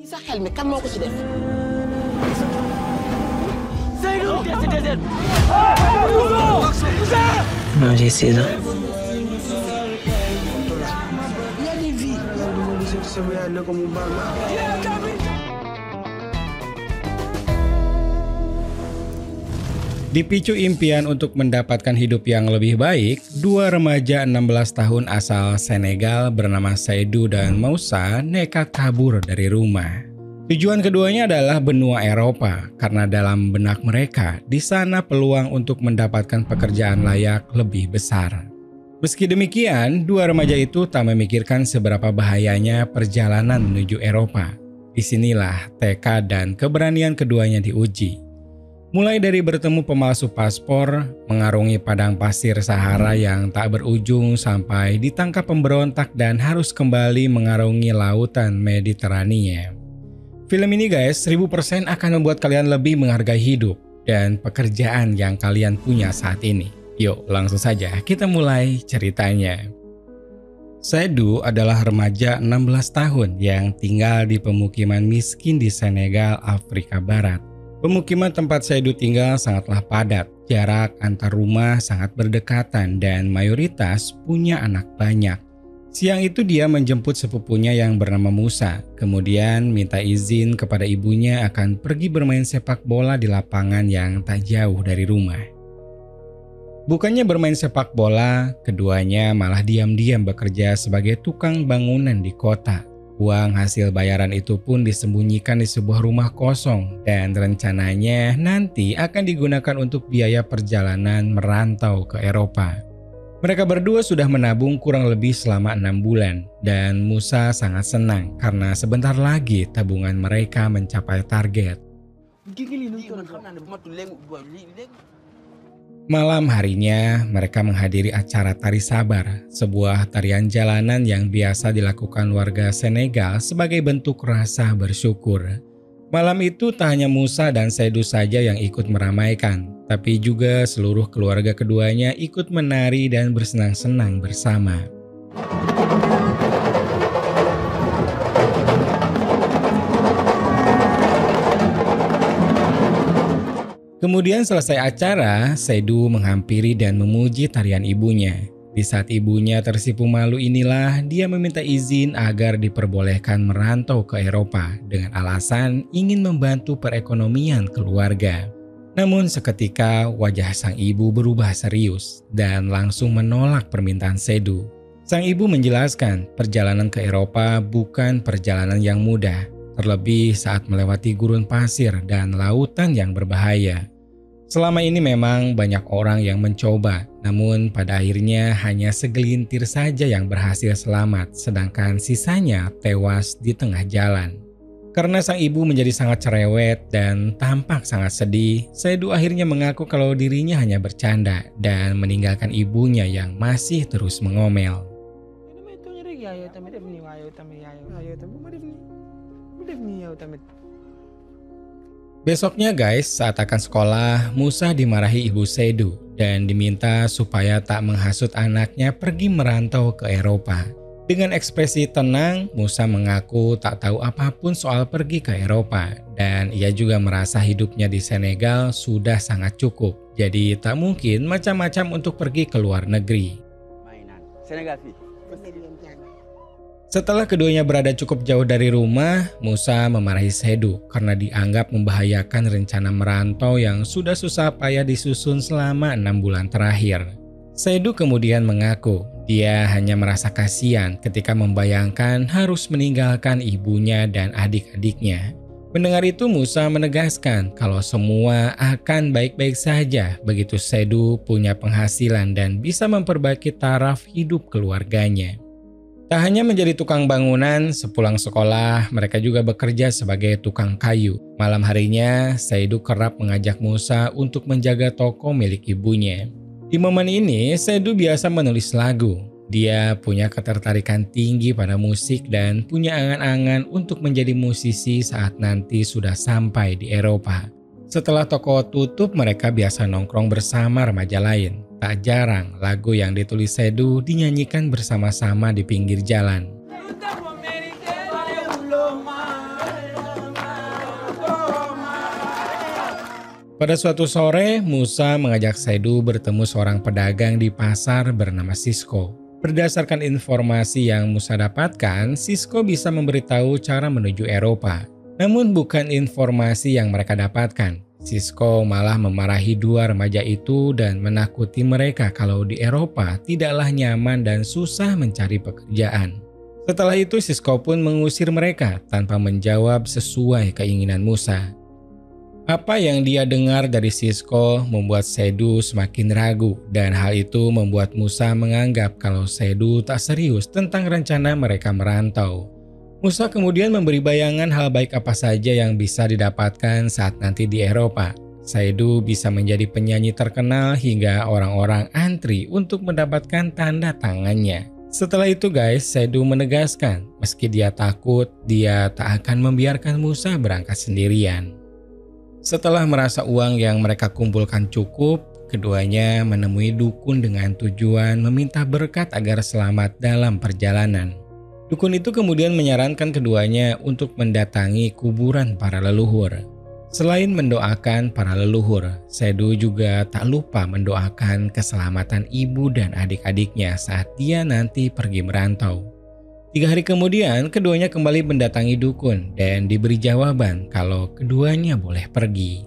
sa xel mi kan moo ko ci def. Non, j'ai 16 ans. Il y a des vies. Dipicu impian untuk mendapatkan hidup yang lebih baik, dua remaja 16 tahun asal Senegal bernama Seydou dan Moussa nekat kabur dari rumah. Tujuan keduanya adalah benua Eropa, karena dalam benak mereka, di sana peluang untuk mendapatkan pekerjaan layak lebih besar. Meski demikian, dua remaja itu tak memikirkan seberapa bahayanya perjalanan menuju Eropa. Disinilah tekad dan keberanian keduanya diuji. Mulai dari bertemu pemalsu paspor, mengarungi padang pasir Sahara yang tak berujung sampai ditangkap pemberontak dan harus kembali mengarungi lautan Mediterania. Film ini guys, 1000% akan membuat kalian lebih menghargai hidup dan pekerjaan yang kalian punya saat ini. Yuk langsung saja kita mulai ceritanya. Seydou adalah remaja 16 tahun yang tinggal di pemukiman miskin di Senegal, Afrika Barat. Pemukiman tempat Seydou tinggal sangatlah padat, jarak antar rumah sangat berdekatan dan mayoritas punya anak banyak. Siang itu dia menjemput sepupunya yang bernama Moussa, kemudian minta izin kepada ibunya akan pergi bermain sepak bola di lapangan yang tak jauh dari rumah. Bukannya bermain sepak bola, keduanya malah diam-diam bekerja sebagai tukang bangunan di kota. Uang hasil bayaran itu pun disembunyikan di sebuah rumah kosong dan rencananya nanti akan digunakan untuk biaya perjalanan merantau ke Eropa. Mereka berdua sudah menabung kurang lebih selama 6 bulan dan Moussa sangat senang karena sebentar lagi tabungan mereka mencapai target. Malam harinya, mereka menghadiri acara Tari Sabar, sebuah tarian jalanan yang biasa dilakukan warga Senegal sebagai bentuk rasa bersyukur. Malam itu tak hanya Moussa dan Seydou saja yang ikut meramaikan, tapi juga seluruh keluarga keduanya ikut menari dan bersenang-senang bersama. Kemudian selesai acara, Seydou menghampiri dan memuji tarian ibunya. Di saat ibunya tersipu malu inilah dia meminta izin agar diperbolehkan merantau ke Eropa dengan alasan ingin membantu perekonomian keluarga. Namun seketika wajah sang ibu berubah serius dan langsung menolak permintaan Seydou. Sang ibu menjelaskan perjalanan ke Eropa bukan perjalanan yang mudah, terlebih saat melewati gurun pasir dan lautan yang berbahaya. Selama ini memang banyak orang yang mencoba, namun pada akhirnya hanya segelintir saja yang berhasil selamat, sedangkan sisanya tewas di tengah jalan. Karena sang ibu menjadi sangat cerewet dan tampak sangat sedih, Seydou akhirnya mengaku kalau dirinya hanya bercanda dan meninggalkan ibunya yang masih terus mengomel. Besoknya guys, saat akan sekolah, Moussa dimarahi ibu Seydou dan diminta supaya tak menghasut anaknya pergi merantau ke Eropa. Dengan ekspresi tenang, Moussa mengaku tak tahu apapun soal pergi ke Eropa dan ia juga merasa hidupnya di Senegal sudah sangat cukup. Jadi tak mungkin macam-macam untuk pergi ke luar negeri. Setelah keduanya berada cukup jauh dari rumah, Moussa memarahi Seydou karena dianggap membahayakan rencana merantau yang sudah susah payah disusun selama 6 bulan terakhir. Seydou kemudian mengaku dia hanya merasa kasihan ketika membayangkan harus meninggalkan ibunya dan adik-adiknya. Mendengar itu Moussa menegaskan kalau semua akan baik-baik saja begitu Seydou punya penghasilan dan bisa memperbaiki taraf hidup keluarganya. Tak hanya menjadi tukang bangunan, sepulang sekolah mereka juga bekerja sebagai tukang kayu. Malam harinya, Seydou kerap mengajak Moussa untuk menjaga toko milik ibunya. Di momen ini, Seydou biasa menulis lagu. Dia punya ketertarikan tinggi pada musik dan punya angan-angan untuk menjadi musisi saat nanti sudah sampai di Eropa. Setelah toko tutup, mereka biasa nongkrong bersama remaja lain. Tak jarang lagu yang ditulis Seydou dinyanyikan bersama-sama di pinggir jalan. Pada suatu sore, Musa mengajak Saidu bertemu seorang pedagang di pasar bernama Sisko. Berdasarkan informasi yang Musa dapatkan, Sisko bisa memberitahu cara menuju Eropa. Namun bukan informasi yang mereka dapatkan. Sisko malah memarahi dua remaja itu dan menakuti mereka kalau di Eropa tidaklah nyaman dan susah mencari pekerjaan. Setelah itu Sisko pun mengusir mereka tanpa menjawab sesuai keinginan Musa. Apa yang dia dengar dari Sisko membuat Saidu semakin ragu dan hal itu membuat Musa menganggap kalau Saidu tak serius tentang rencana mereka merantau. Musa kemudian memberi bayangan hal baik apa saja yang bisa didapatkan saat nanti di Eropa. Saidu bisa menjadi penyanyi terkenal hingga orang-orang antri untuk mendapatkan tanda tangannya. Setelah itu guys, Saidu menegaskan meski dia takut, dia tak akan membiarkan Musa berangkat sendirian. Setelah merasa uang yang mereka kumpulkan cukup, keduanya menemui dukun dengan tujuan meminta berkat agar selamat dalam perjalanan. Dukun itu kemudian menyarankan keduanya untuk mendatangi kuburan para leluhur. Selain mendoakan para leluhur, Saidu juga tak lupa mendoakan keselamatan ibu dan adik-adiknya saat dia nanti pergi merantau. 3 hari kemudian, keduanya kembali mendatangi dukun dan diberi jawaban kalau keduanya boleh pergi.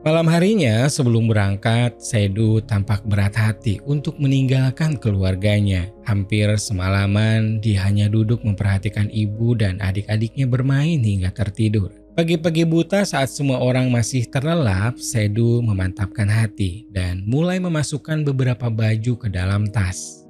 Malam harinya sebelum berangkat, Saidu tampak berat hati untuk meninggalkan keluarganya. Hampir semalaman dia hanya duduk memperhatikan ibu dan adik-adiknya bermain hingga tertidur. Pagi-pagi buta saat semua orang masih terlelap, Saidu memantapkan hati dan mulai memasukkan beberapa baju ke dalam tas.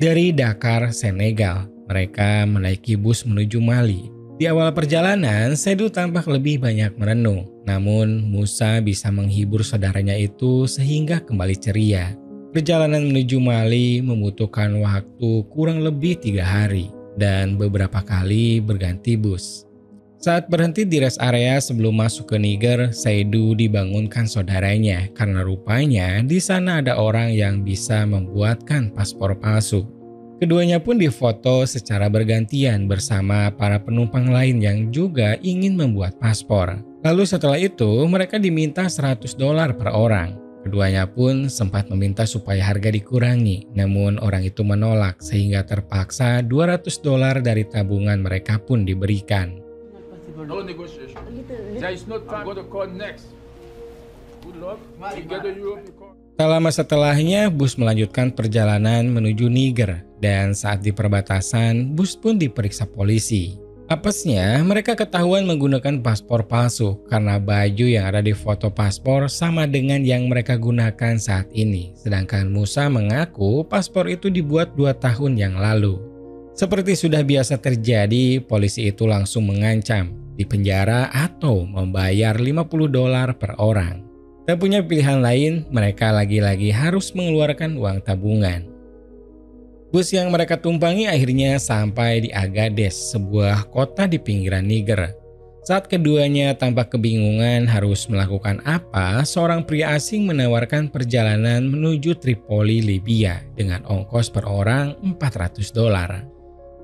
Dari Dakar, Senegal, mereka menaiki bus menuju Mali. Di awal perjalanan, Saidu tampak lebih banyak merenung. Namun, Musa bisa menghibur saudaranya itu sehingga kembali ceria. Perjalanan menuju Mali membutuhkan waktu kurang lebih 3 hari dan beberapa kali berganti bus. Saat berhenti di rest area sebelum masuk ke Niger, Saidu dibangunkan saudaranya karena rupanya di sana ada orang yang bisa membuatkan paspor palsu. Keduanya pun difoto secara bergantian bersama para penumpang lain yang juga ingin membuat paspor. Lalu setelah itu mereka diminta $100 per orang. Keduanya pun sempat meminta supaya harga dikurangi, namun orang itu menolak sehingga terpaksa $200 dari tabungan mereka pun diberikan. No negotiation. There is no time. I'm going to call next. Good luck. Together Europe, you call. Tak lama setelahnya, bus melanjutkan perjalanan menuju Niger dan saat di perbatasan, bus pun diperiksa polisi. Apesnya, mereka ketahuan menggunakan paspor palsu karena baju yang ada di foto paspor sama dengan yang mereka gunakan saat ini. Sedangkan Musa mengaku paspor itu dibuat 2 tahun yang lalu. Seperti sudah biasa terjadi, polisi itu langsung mengancam dipenjara atau membayar $50 per orang. Tak punya pilihan lain, mereka lagi-lagi harus mengeluarkan uang tabungan. Bus yang mereka tumpangi akhirnya sampai di Agadez, sebuah kota di pinggiran Niger. Saat keduanya tampak kebingungan harus melakukan apa, seorang pria asing menawarkan perjalanan menuju Tripoli, Libya dengan ongkos per orang $400.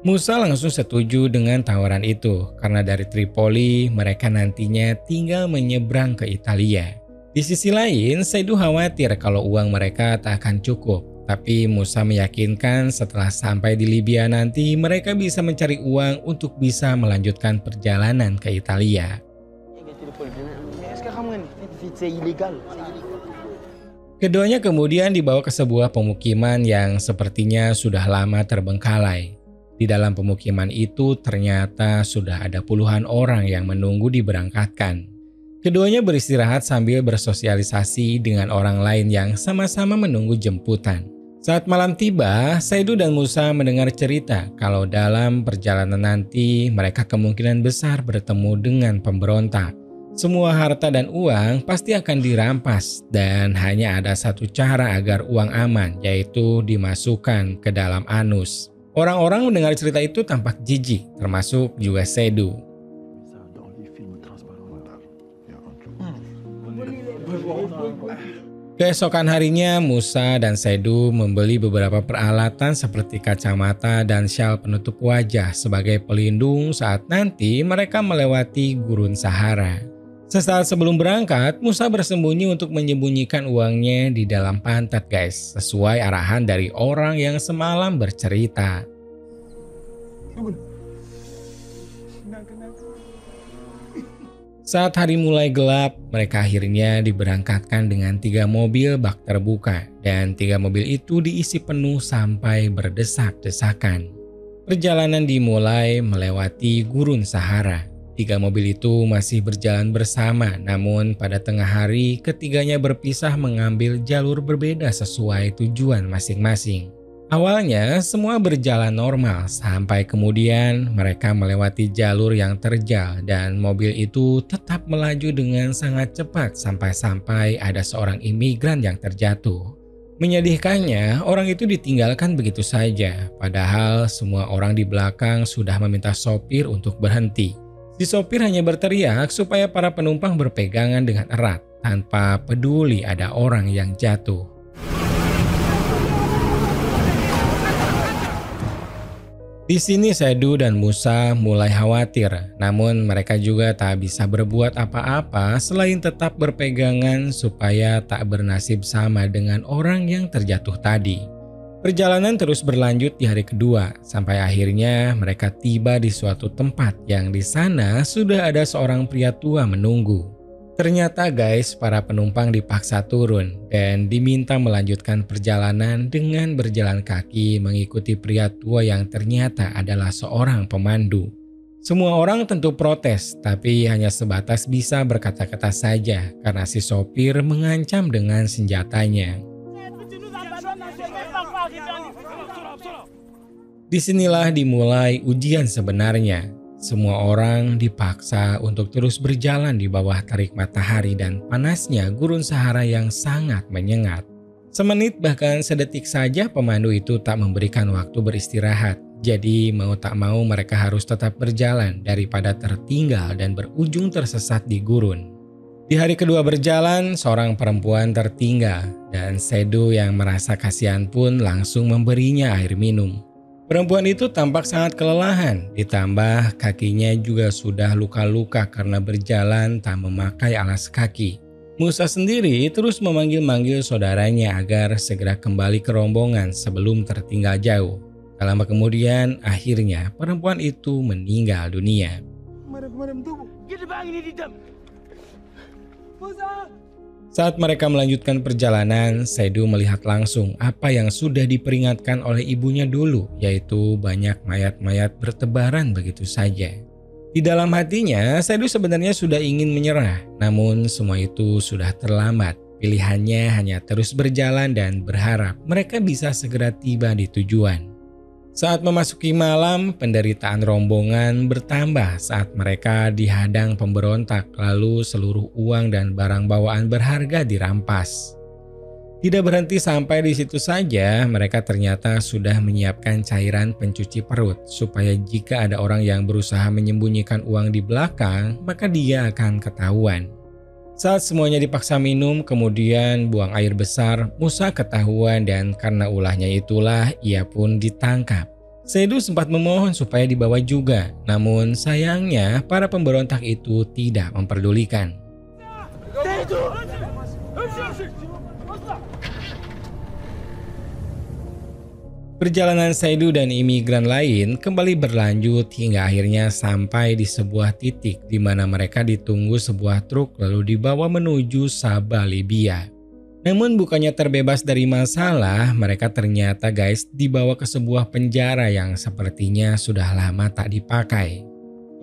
Musa langsung setuju dengan tawaran itu karena dari Tripoli mereka nantinya tinggal menyeberang ke Italia. Di sisi lain, Saidu khawatir kalau uang mereka tak akan cukup. Tapi Musa meyakinkan setelah sampai di Libya nanti mereka bisa mencari uang untuk bisa melanjutkan perjalanan ke Italia. Keduanya kemudian dibawa ke sebuah pemukiman yang sepertinya sudah lama terbengkalai. Di dalam pemukiman itu ternyata sudah ada puluhan orang yang menunggu diberangkatkan. Keduanya beristirahat sambil bersosialisasi dengan orang lain yang sama-sama menunggu jemputan. Saat malam tiba, Saidu dan Musa mendengar cerita kalau dalam perjalanan nanti mereka kemungkinan besar bertemu dengan pemberontak. Semua harta dan uang pasti akan dirampas dan hanya ada satu cara agar uang aman, yaitu dimasukkan ke dalam anus. Orang-orang mendengar cerita itu tampak jijik, termasuk juga Saidu. Keesokan harinya, Musa dan Sedu membeli beberapa peralatan seperti kacamata dan syal penutup wajah sebagai pelindung saat nanti mereka melewati gurun Sahara. Sesaat sebelum berangkat, Musa bersembunyi untuk menyembunyikan uangnya di dalam pantat guys, sesuai arahan dari orang yang semalam bercerita. Saat hari mulai gelap, mereka akhirnya diberangkatkan dengan 3 mobil bak terbuka dan 3 mobil itu diisi penuh sampai berdesak-desakan. Perjalanan dimulai melewati gurun Sahara. 3 mobil itu masih berjalan bersama, namun pada tengah hari ketiganya berpisah mengambil jalur berbeda sesuai tujuan masing-masing. Awalnya semua berjalan normal sampai kemudian mereka melewati jalur yang terjal dan mobil itu tetap melaju dengan sangat cepat sampai ada seorang imigran yang terjatuh. Menyedihkannya, orang itu ditinggalkan begitu saja, padahal semua orang di belakang sudah meminta sopir untuk berhenti. Si sopir hanya berteriak supaya para penumpang berpegangan dengan erat tanpa peduli ada orang yang jatuh. Di sini Sedu dan Musa mulai khawatir, namun mereka juga tak bisa berbuat apa-apa selain tetap berpegangan supaya tak bernasib sama dengan orang yang terjatuh tadi. Perjalanan terus berlanjut di hari kedua, sampai akhirnya mereka tiba di suatu tempat yang di sana sudah ada seorang pria tua menunggu. Ternyata guys, para penumpang dipaksa turun dan diminta melanjutkan perjalanan dengan berjalan kaki mengikuti pria tua yang ternyata adalah seorang pemandu. Semua orang tentu protes, tapi hanya sebatas bisa berkata-kata saja karena si sopir mengancam dengan senjatanya. Disinilah dimulai ujian sebenarnya. Semua orang dipaksa untuk terus berjalan di bawah terik matahari dan panasnya gurun Sahara yang sangat menyengat. Semenit bahkan sedetik saja pemandu itu tak memberikan waktu beristirahat. Jadi mau tak mau mereka harus tetap berjalan daripada tertinggal dan berujung tersesat di gurun. Di hari kedua berjalan, seorang perempuan tertinggal dan Sedu yang merasa kasihan pun langsung memberinya air minum. Perempuan itu tampak sangat kelelahan, ditambah kakinya juga sudah luka-luka karena berjalan tak memakai alas kaki. Musa sendiri terus memanggil-manggil saudaranya agar segera kembali ke rombongan sebelum tertinggal jauh. Tak lama kemudian, akhirnya perempuan itu meninggal dunia. Saat mereka melanjutkan perjalanan, Sedu melihat langsung apa yang sudah diperingatkan oleh ibunya dulu, yaitu banyak mayat-mayat bertebaran begitu saja. Di dalam hatinya, Sedu sebenarnya sudah ingin menyerah, namun semua itu sudah terlambat. Pilihannya hanya terus berjalan dan berharap mereka bisa segera tiba di tujuan. Saat memasuki malam, penderitaan rombongan bertambah saat mereka dihadang pemberontak, lalu seluruh uang dan barang bawaan berharga dirampas. Tidak berhenti sampai di situ saja, mereka ternyata sudah menyiapkan cairan pencuci perut supaya jika ada orang yang berusaha menyembunyikan uang di belakang, maka dia akan ketahuan. Saat semuanya dipaksa minum kemudian buang air besar, Musa ketahuan dan karena ulahnya itulah ia pun ditangkap. Sedu sempat memohon supaya dibawa juga, namun sayangnya para pemberontak itu tidak memperdulikan. Perjalanan Sedu dan imigran lain kembali berlanjut hingga akhirnya sampai di sebuah titik di mana mereka ditunggu sebuah truk lalu dibawa menuju Sabah, Libya. Namun bukannya terbebas dari masalah, mereka ternyata guys dibawa ke sebuah penjara yang sepertinya sudah lama tak dipakai.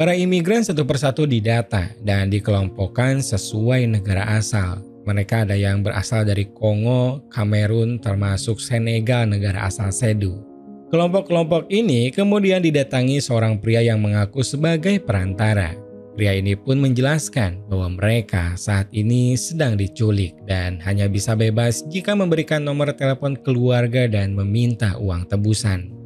Para imigran satu persatu didata dan dikelompokkan sesuai negara asal. Mereka ada yang berasal dari Kongo, Kamerun, termasuk Senegal negara asal Sedu. Kelompok-kelompok ini kemudian didatangi seorang pria yang mengaku sebagai perantara. Pria ini pun menjelaskan bahwa mereka saat ini sedang diculik dan hanya bisa bebas jika memberikan nomor telepon keluarga dan meminta uang tebusan.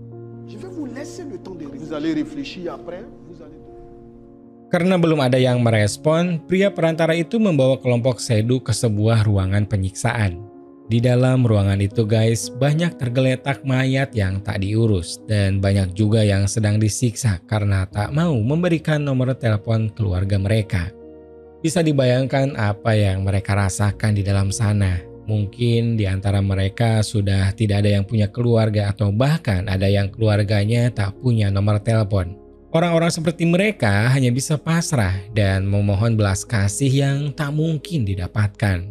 Karena belum ada yang merespon, pria perantara itu membawa kelompok Sedu ke sebuah ruangan penyiksaan. Di dalam ruangan itu guys, banyak tergeletak mayat yang tak diurus dan banyak juga yang sedang disiksa karena tak mau memberikan nomor telepon keluarga mereka. Bisa dibayangkan apa yang mereka rasakan di dalam sana. Mungkin di antara mereka sudah tidak ada yang punya keluarga atau bahkan ada yang keluarganya tak punya nomor telepon. Orang-orang seperti mereka hanya bisa pasrah dan memohon belas kasih yang tak mungkin didapatkan.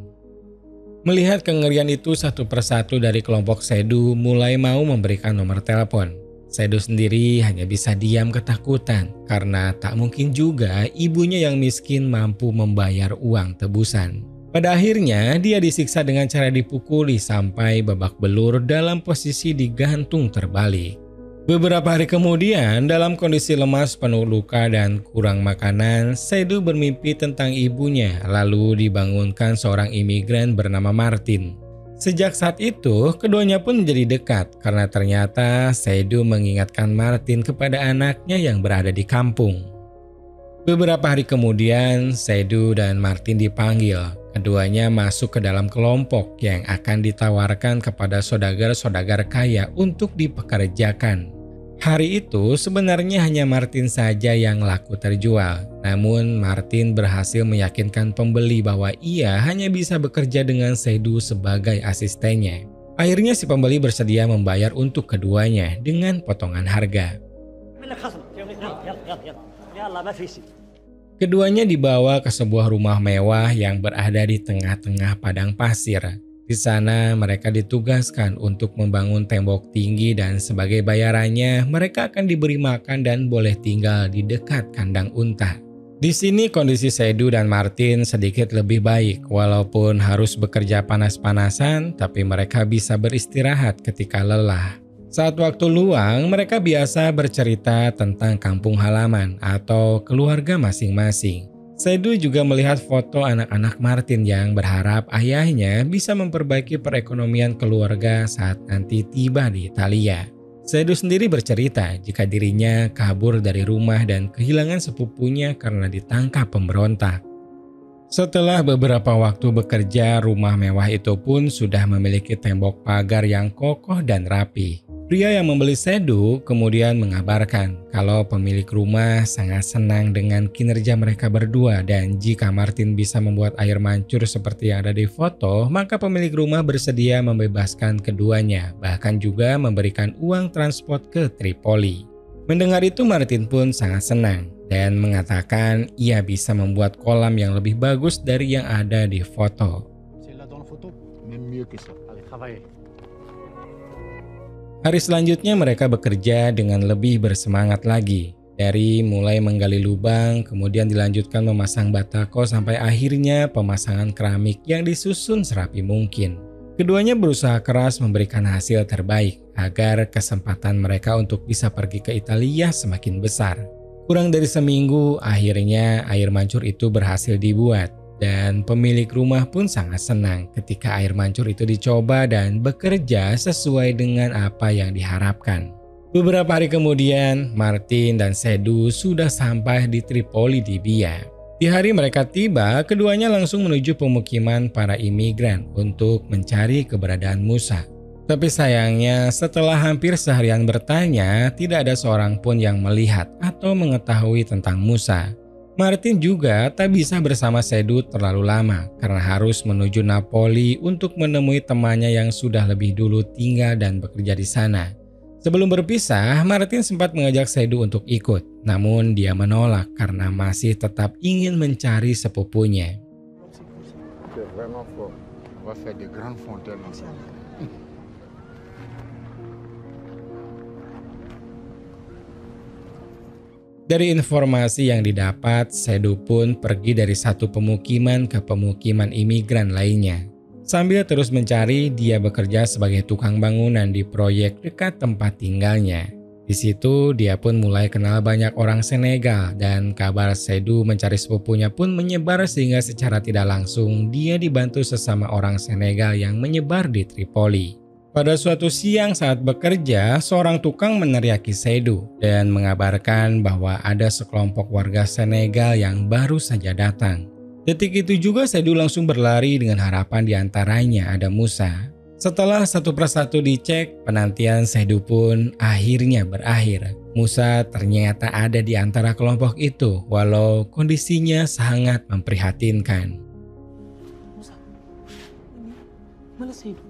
Melihat kengerian itu, satu persatu dari kelompok Sedu mulai mau memberikan nomor telepon. Sedu sendiri hanya bisa diam ketakutan karena tak mungkin juga ibunya yang miskin mampu membayar uang tebusan. Pada akhirnya dia disiksa dengan cara dipukuli sampai babak belur dalam posisi digantung terbalik. Beberapa hari kemudian, dalam kondisi lemas, penuh luka dan kurang makanan, Sedu bermimpi tentang ibunya lalu dibangunkan seorang imigran bernama Martin. Sejak saat itu, keduanya pun menjadi dekat karena ternyata Sedu mengingatkan Martin kepada anaknya yang berada di kampung. Beberapa hari kemudian, Sedu dan Martin dipanggil. Keduanya masuk ke dalam kelompok yang akan ditawarkan kepada saudagar-saudagar kaya untuk dipekerjakan. Hari itu sebenarnya hanya Martin saja yang laku terjual. Namun Martin berhasil meyakinkan pembeli bahwa ia hanya bisa bekerja dengan Sedu sebagai asistennya. Akhirnya si pembeli bersedia membayar untuk keduanya dengan potongan harga. Keduanya dibawa ke sebuah rumah mewah yang berada di tengah-tengah padang pasir. Di sana mereka ditugaskan untuk membangun tembok tinggi dan sebagai bayarannya mereka akan diberi makan dan boleh tinggal di dekat kandang unta. Di sini kondisi Sedu dan Martin sedikit lebih baik walaupun harus bekerja panas-panasan, tapi mereka bisa beristirahat ketika lelah. Saat waktu luang, mereka biasa bercerita tentang kampung halaman atau keluarga masing-masing. Sedu juga melihat foto anak-anak Martin yang berharap ayahnya bisa memperbaiki perekonomian keluarga saat nanti tiba di Italia. Sedu sendiri bercerita jika dirinya kabur dari rumah dan kehilangan sepupunya karena ditangkap pemberontak. Setelah beberapa waktu bekerja, rumah mewah itu pun sudah memiliki tembok pagar yang kokoh dan rapi. Pria yang membeli Sedu kemudian mengabarkan kalau pemilik rumah sangat senang dengan kinerja mereka berdua dan jika Martin bisa membuat air mancur seperti yang ada di foto, maka pemilik rumah bersedia membebaskan keduanya, bahkan juga memberikan uang transport ke Tripoli. Mendengar itu Martin pun sangat senang dan mengatakan ia bisa membuat kolam yang lebih bagus dari yang ada di foto. Hari selanjutnya mereka bekerja dengan lebih bersemangat lagi. Dari mulai menggali lubang, kemudian dilanjutkan memasang batako sampai akhirnya pemasangan keramik yang disusun serapi mungkin. Keduanya berusaha keras memberikan hasil terbaik agar kesempatan mereka untuk bisa pergi ke Italia semakin besar. Kurang dari seminggu, akhirnya air mancur itu berhasil dibuat. Dan pemilik rumah pun sangat senang ketika air mancur itu dicoba dan bekerja sesuai dengan apa yang diharapkan. Beberapa hari kemudian, Martin dan Sedu sudah sampai di Tripoli, Libya. Di hari mereka tiba, keduanya langsung menuju pemukiman para imigran untuk mencari keberadaan Musa. Tapi sayangnya, setelah hampir seharian bertanya, tidak ada seorang pun yang melihat atau mengetahui tentang Musa. Martin juga tak bisa bersama Sedu terlalu lama karena harus menuju Napoli untuk menemui temannya yang sudah lebih dulu tinggal dan bekerja di sana. Sebelum berpisah, Martin sempat mengajak Sedu untuk ikut, namun dia menolak karena masih tetap ingin mencari sepupunya. Dari informasi yang didapat, Sedu pun pergi dari satu pemukiman ke pemukiman imigran lainnya. Sambil terus mencari, dia bekerja sebagai tukang bangunan di proyek dekat tempat tinggalnya. Di situ, dia pun mulai kenal banyak orang Senegal dan kabar Sedu mencari sepupunya pun menyebar sehingga secara tidak langsung dia dibantu sesama orang Senegal yang menyebar di Tripoli. Pada suatu siang saat bekerja, seorang tukang meneriaki Sedu dan mengabarkan bahwa ada sekelompok warga Senegal yang baru saja datang. Detik itu juga Saidu langsung berlari dengan harapan diantaranya ada Musa. Setelah satu persatu dicek, penantian Saidu pun akhirnya berakhir. Musa ternyata ada di antara kelompok itu, walau kondisinya sangat memprihatinkan. Musa, ini mana Saidu?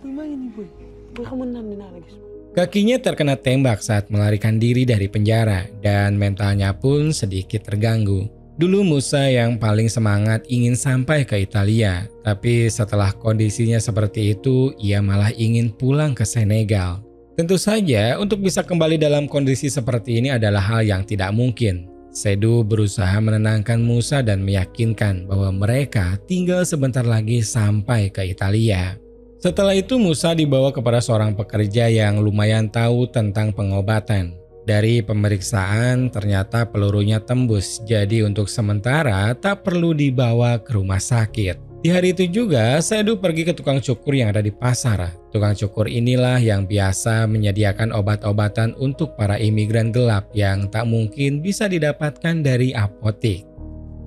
Boy ini boy. Boy kamu lagi. Kakinya terkena tembak saat melarikan diri dari penjara dan mentalnya pun sedikit terganggu. Dulu Musa yang paling semangat ingin sampai ke Italia, tapi setelah kondisinya seperti itu, ia malah ingin pulang ke Senegal. Tentu saja untuk bisa kembali dalam kondisi seperti ini adalah hal yang tidak mungkin. Saidu berusaha menenangkan Musa dan meyakinkan bahwa mereka tinggal sebentar lagi sampai ke Italia. Setelah itu Musa dibawa kepada seorang pekerja yang lumayan tahu tentang pengobatan. Dari pemeriksaan ternyata pelurunya tembus, jadi untuk sementara tak perlu dibawa ke rumah sakit. Di hari itu juga Saidu pergi ke tukang cukur yang ada di pasar. Tukang cukur inilah yang biasa menyediakan obat-obatan untuk para imigran gelap yang tak mungkin bisa didapatkan dari apotik.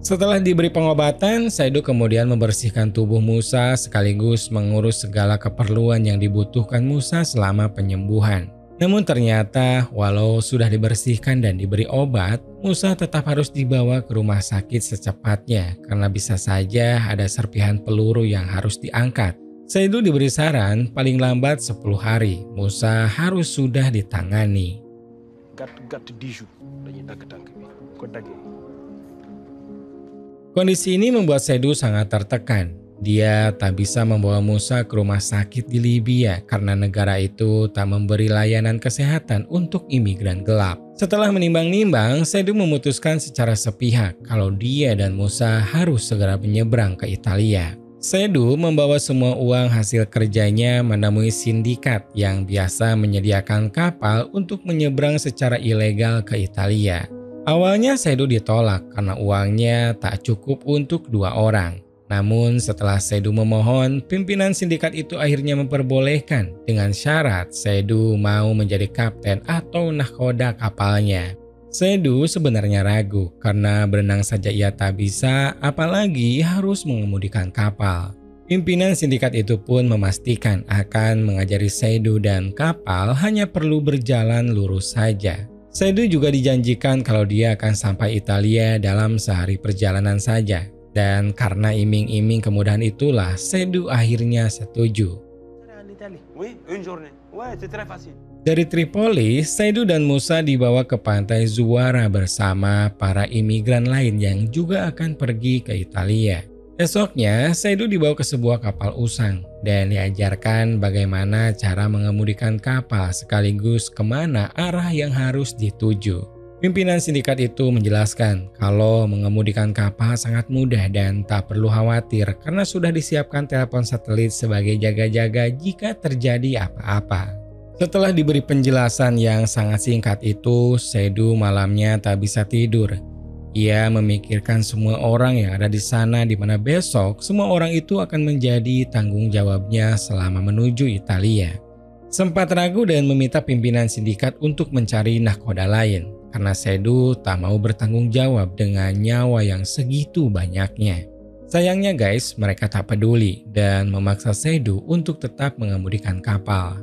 Setelah diberi pengobatan, Saidu kemudian membersihkan tubuh Musa sekaligus mengurus segala keperluan yang dibutuhkan Musa selama penyembuhan. Namun ternyata walau sudah dibersihkan dan diberi obat, Musa tetap harus dibawa ke rumah sakit secepatnya karena bisa saja ada serpihan peluru yang harus diangkat. Saidu diberi saran paling lambat 10 hari Musa harus sudah ditangani. Kondisi ini membuat Saidu sangat tertekan. Dia tak bisa membawa Musa ke rumah sakit di Libya karena negara itu tak memberi layanan kesehatan untuk imigran gelap. Setelah menimbang-nimbang, Saidu memutuskan secara sepihak kalau dia dan Musa harus segera menyeberang ke Italia. Saidu membawa semua uang hasil kerjanya menemui sindikat yang biasa menyediakan kapal untuk menyeberang secara ilegal ke Italia. Awalnya Saidu ditolak karena uangnya tak cukup untuk 2 orang. Namun setelah Saidu memohon, pimpinan sindikat itu akhirnya memperbolehkan dengan syarat Saidu mau menjadi kapten atau nahkoda kapalnya. Saidu sebenarnya ragu karena berenang saja ia tak bisa, apalagi harus mengemudikan kapal. Pimpinan sindikat itu pun memastikan akan mengajari Saidu dan kapal hanya perlu berjalan lurus saja. Saidu juga dijanjikan kalau dia akan sampai Italia dalam sehari perjalanan saja. Dan karena iming-iming kemudahan itulah Saidu akhirnya setuju. Dari Tripoli, Saidu dan Musa dibawa ke pantai Zuwara bersama para imigran lain yang juga akan pergi ke Italia. Esoknya, Saidu dibawa ke sebuah kapal usang dan diajarkan bagaimana cara mengemudikan kapal sekaligus kemana arah yang harus dituju. Pimpinan sindikat itu menjelaskan kalau mengemudikan kapal sangat mudah dan tak perlu khawatir karena sudah disiapkan telepon satelit sebagai jaga-jaga jika terjadi apa-apa. Setelah diberi penjelasan yang sangat singkat itu, Saidu malamnya tak bisa tidur. Ia memikirkan semua orang yang ada di sana di mana besok semua orang itu akan menjadi tanggung jawabnya selama menuju Italia. Sempat ragu dan meminta pimpinan sindikat untuk mencari nahkoda lain. Karena Saidu tak mau bertanggung jawab dengan nyawa yang segitu banyaknya. Sayangnya guys, mereka tak peduli dan memaksa Saidu untuk tetap mengemudikan kapal.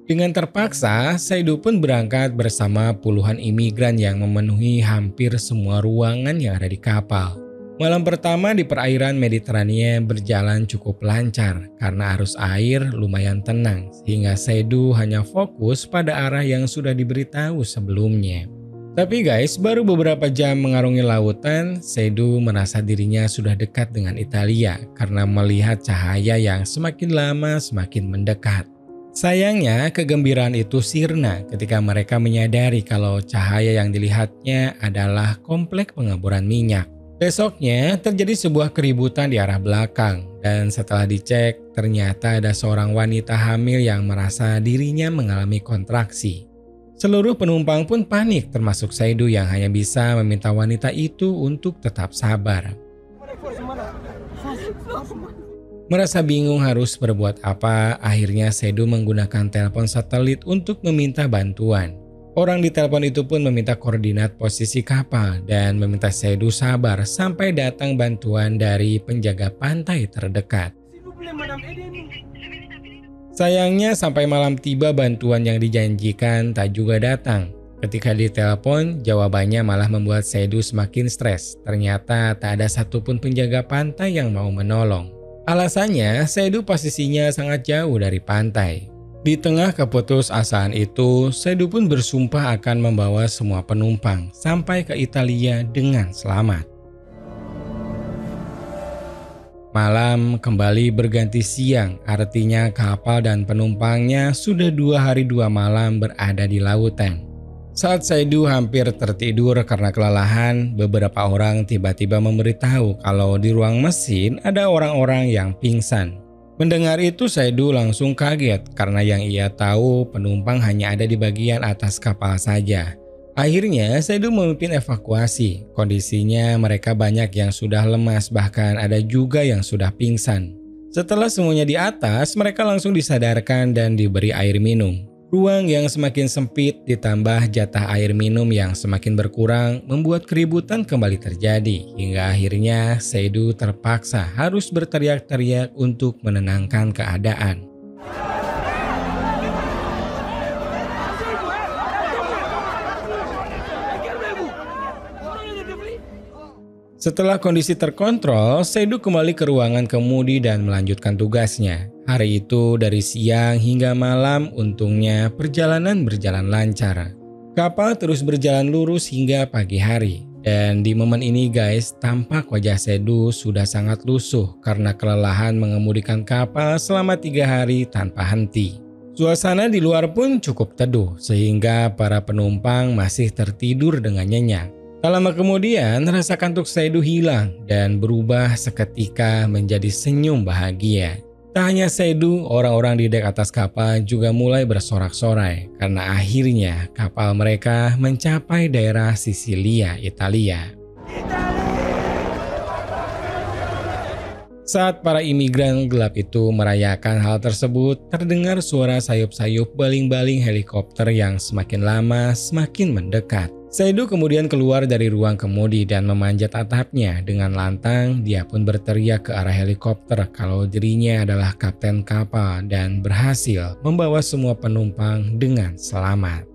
Dengan terpaksa, Saidu pun berangkat bersama puluhan imigran yang memenuhi hampir semua ruangan yang ada di kapal. Malam pertama di perairan Mediterania berjalan cukup lancar karena arus air lumayan tenang sehingga Saidu hanya fokus pada arah yang sudah diberitahu sebelumnya. Tapi guys, baru beberapa jam mengarungi lautan, Saidu merasa dirinya sudah dekat dengan Italia karena melihat cahaya yang semakin lama semakin mendekat. Sayangnya kegembiraan itu sirna ketika mereka menyadari kalau cahaya yang dilihatnya adalah komplek pengeboran minyak. Besoknya terjadi sebuah keributan di arah belakang dan setelah dicek ternyata ada seorang wanita hamil yang merasa dirinya mengalami kontraksi. Seluruh penumpang pun panik termasuk Saidu yang hanya bisa meminta wanita itu untuk tetap sabar. Merasa bingung harus berbuat apa, akhirnya Saidu menggunakan telepon satelit untuk meminta bantuan. Orang di telepon itu pun meminta koordinat posisi kapal dan meminta Saidu sabar sampai datang bantuan dari penjaga pantai terdekat. Sayangnya sampai malam tiba bantuan yang dijanjikan tak juga datang. Ketika ditelepon, jawabannya malah membuat Saidu semakin stres. Ternyata tak ada satupun penjaga pantai yang mau menolong. Alasannya, Saidu posisinya sangat jauh dari pantai. Di tengah keputusasaan itu, Saidu pun bersumpah akan membawa semua penumpang sampai ke Italia dengan selamat. Malam kembali berganti siang, artinya kapal dan penumpangnya sudah 2 hari 2 malam berada di lautan. Saat Saidu hampir tertidur karena kelelahan, beberapa orang tiba-tiba memberitahu kalau di ruang mesin ada orang-orang yang pingsan. Mendengar itu Saidu langsung kaget karena yang ia tahu penumpang hanya ada di bagian atas kapal saja. Akhirnya Saidu memimpin evakuasi. Kondisinya mereka banyak yang sudah lemas, bahkan ada juga yang sudah pingsan. Setelah semuanya di atas, mereka langsung disadarkan dan diberi air minum. Ruang yang semakin sempit ditambah jatah air minum yang semakin berkurang membuat keributan kembali terjadi. Hingga akhirnya Saidu terpaksa harus berteriak-teriak untuk menenangkan keadaan. Setelah kondisi terkontrol, Saidu kembali ke ruangan kemudi dan melanjutkan tugasnya. Hari itu dari siang hingga malam untungnya perjalanan berjalan lancar. Kapal terus berjalan lurus hingga pagi hari. Dan di momen ini guys, tampak wajah Saidu sudah sangat lusuh karena kelelahan mengemudikan kapal selama 3 hari tanpa henti. Suasana di luar pun cukup teduh sehingga para penumpang masih tertidur dengan nyenyak. Tak lama kemudian, rasa kantuk Saidu hilang dan berubah seketika menjadi senyum bahagia. Tak hanya Saidu, orang-orang di dek atas kapal juga mulai bersorak-sorai karena akhirnya kapal mereka mencapai daerah Sisilia, Italia. Saat para imigran gelap itu merayakan hal tersebut, terdengar suara sayup-sayup baling-baling helikopter yang semakin lama semakin mendekat. Saidu kemudian keluar dari ruang kemudi dan memanjat atapnya. Dengan lantang, dia pun berteriak ke arah helikopter kalau dirinya adalah kapten kapal dan berhasil membawa semua penumpang dengan selamat.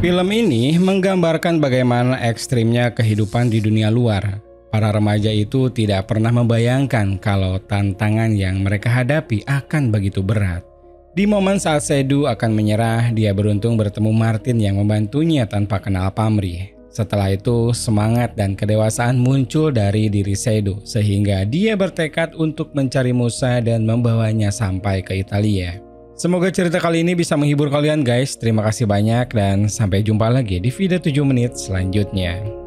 Film ini menggambarkan bagaimana ekstrimnya kehidupan di dunia luar. Para remaja itu tidak pernah membayangkan kalau tantangan yang mereka hadapi akan begitu berat. Di momen saat Saidu akan menyerah, dia beruntung bertemu Martin yang membantunya tanpa kenal pamrih. Setelah itu, semangat dan kedewasaan muncul dari diri Saidu, sehingga dia bertekad untuk mencari Musa dan membawanya sampai ke Italia. Semoga cerita kali ini bisa menghibur kalian guys. Terima kasih banyak dan sampai jumpa lagi di video 7 menit selanjutnya.